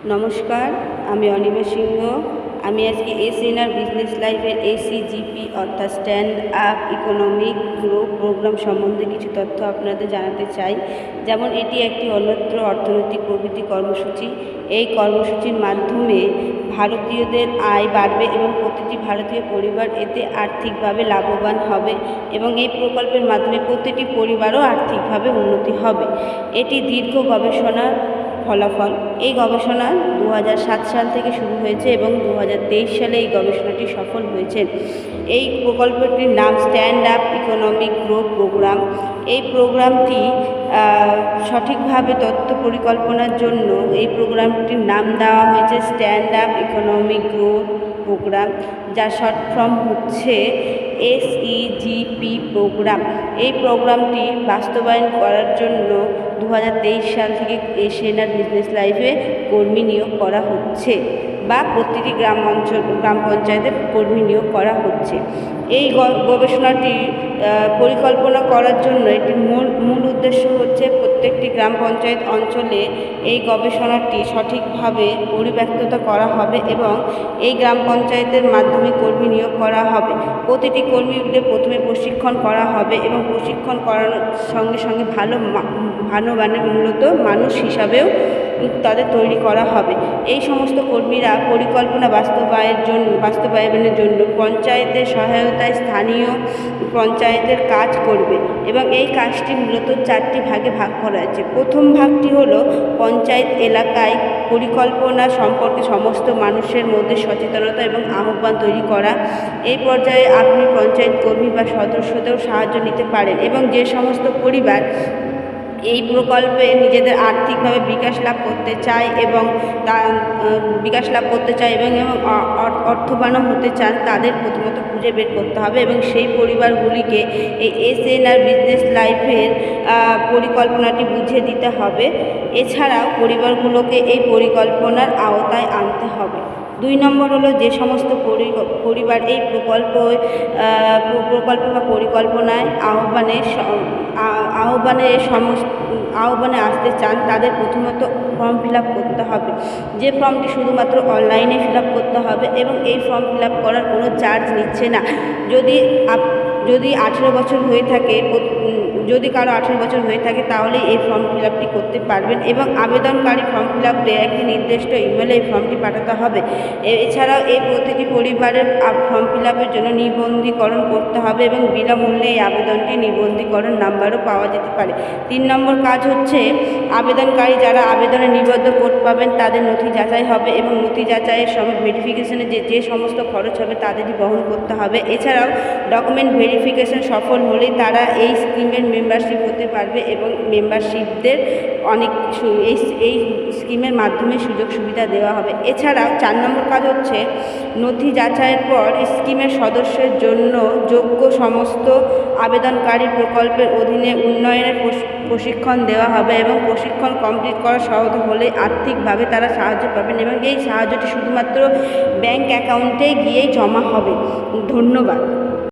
নমস্কার, আমি অনিমা সিংহ। আমি আজকে এসএনআর বিজনেস লাইফের এসিজিপি অর্থাৎ stand up economic growth programme সম্বন্ধে কিছু তথ্য আপনাদের জানাতে চাই। যেমন এটি একটি অন্যত্র অর্থনৈতিক প্রবৃদ্ধি কর্মসূচি। এই কর্মসূচির মাধ্যমে ভারতীয়দের আয় বাড়বে এবং প্রতিটি ভারতীয় পরিবার এতে আর্থিকভাবে লাভবান হবে এবং এই প্রকল্পের মাধ্যমে প্রতিটি পরিবারও আর্থিকভাবে উন্নতি হবে। এটি দীর্ঘ গবেষণার ফলাফল। এই গবেষণা 2007 সাল থেকে শুরু হয়েছে এবং 2023 সালে এই গবেষণাটি সফল হয়েছে। এই প্রকল্পটির নাম stand up economic growth programme. এই প্রোগ্রামটি সঠিকভাবে তথ্য পরিকল্পনার জন্য এই প্রোগ্রামটির নাম দেওয়া হয়েছে stand up economic growth programme, যার শর্ট ফর্ম হচ্ছে এসইজিপি প্রোগ্রাম। এই প্রোগ্রামটি বাস্তবায়ন করার জন্য 2023 সাল থেকে এসএনআর বিজনেস লাইফে কর্মী নিয়োগ করা হচ্ছে বা প্রতিটি গ্রাম পঞ্চায়েতে কর্মী নিয়োগ করা হচ্ছে। এই গবেষণাটি পরিকল্পনা করার জন্য এটির মূল উদ্দেশ্য হচ্ছে প্রত্যেকটি গ্রাম পঞ্চায়েত অঞ্চলে এই গবেষণাটি সঠিকভাবে পরিব্যক্ততা করা হবে এবং এই গ্রাম পঞ্চায়েতের মাধ্যমে কর্মী নিয়োগ করা হবে। প্রতিটি কর্মীদের প্রথমে প্রশিক্ষণ করা হবে এবং প্রশিক্ষণ করানোর সঙ্গে সঙ্গে ভালো মানের মূলত মানুষ হিসাবেও তাদের তৈরি করা হবে। এই সমস্ত কর্মীরা পরিকল্পনা বাস্তবায়নের জন্য পঞ্চায়েতের সহায়তায় স্থানীয় পঞ্চায়েতের কাজ করবে এবং এই কাজটি মূলত 4টি ভাগে ভাগ করা হয়েছে। প্রথম ভাগটি হলো পঞ্চায়েত এলাকায় পরিকল্পনা সম্পর্কে সমস্ত মানুষের মধ্যে সচেতনতা এবং আহ্বান তৈরি করা। এই পর্যায়ে আপনি পঞ্চায়েত কর্মী বা সদস্যদেরও সাহায্য নিতে পারেন এবং যে সমস্ত পরিবার এই প্রকল্পে নিজেদের আর্থিকভাবে বিকাশ লাভ করতে চায় এবং অর্থবানও হতে চান, তাদের প্রথমত খুঁজে বের করতে হবে এবং সেই পরিবারগুলিকে এই এসএনআর বিজনেস লাইফের পরিকল্পনাটি বুঝিয়ে দিতে হবে। এছাড়াও পরিবারগুলোকে এই পরিকল্পনার আওতায় আনতে হবে। 2 নম্বর হলো যে সমস্ত পরিবার এই প্রকল্প বা পরিকল্পনায় আহ্বানে আসতে চান, তাদের প্রথমত ফর্ম ফিল আপ করতে হবে। যে ফর্মটি শুধুমাত্র অনলাইনে ফিল আপ করতে হবে এবং এই ফর্ম ফিল আপ করার কোনো চার্জ নিচ্ছে না। যদি 18 বছর হয়ে থাকে, যদি কারো 18 বছর হয়ে থাকে তাহলে এই ফর্ম ফিল আপটি করতে পারবেন এবং আবেদনকারী ফর্ম ফিল আপে একটি নির্দিষ্ট ইমেলে এই ফর্মটি পাঠাতে হবে। এছাড়াও এই প্রতিটি পরিবারের ফর্ম ফিল আপের জন্য নিবন্ধীকরণ করতে হবে এবং বিনামূল্যে এই আবেদনটি নিবন্ধীকরণ নাম্বারও পাওয়া যেতে পারে। 3 নম্বর কাজ হচ্ছে আবেদনকারী যারা আবেদনে নিবদ্ধ কোড পাবেন তাদের নথি যাচাই হবে এবং নথি যাচাইয়ের সময় ভেরিফিকেশনে যে সমস্ত খরচ হবে তাদেরই বহন করতে হবে। এছাড়াও ডকুমেন্ট ভেরিফিকেশন সফল হলে তারা এই স্কিমের মেম্বারশিপ হতে পারবে এবং মেম্বারশিপদের অনেক এই স্কিমের মাধ্যমে সুযোগ সুবিধা দেওয়া হবে। এছাড়াও 4 নম্বর কাজ হচ্ছে নথি যাচাইয়ের পর স্কিমের সদস্যের জন্য যোগ্য সমস্ত আবেদনকারী প্রকল্পের অধীনে উন্নয়নের প্রশিক্ষণ দেওয়া হবে এবং প্রশিক্ষণ কমপ্লিট করা সহজ হলে আর্থিকভাবে তারা সাহায্য পাবেন এবং এই সাহায্যটি শুধুমাত্র ব্যাংক অ্যাকাউন্টে গিয়েই জমা হবে। ধন্যবাদ।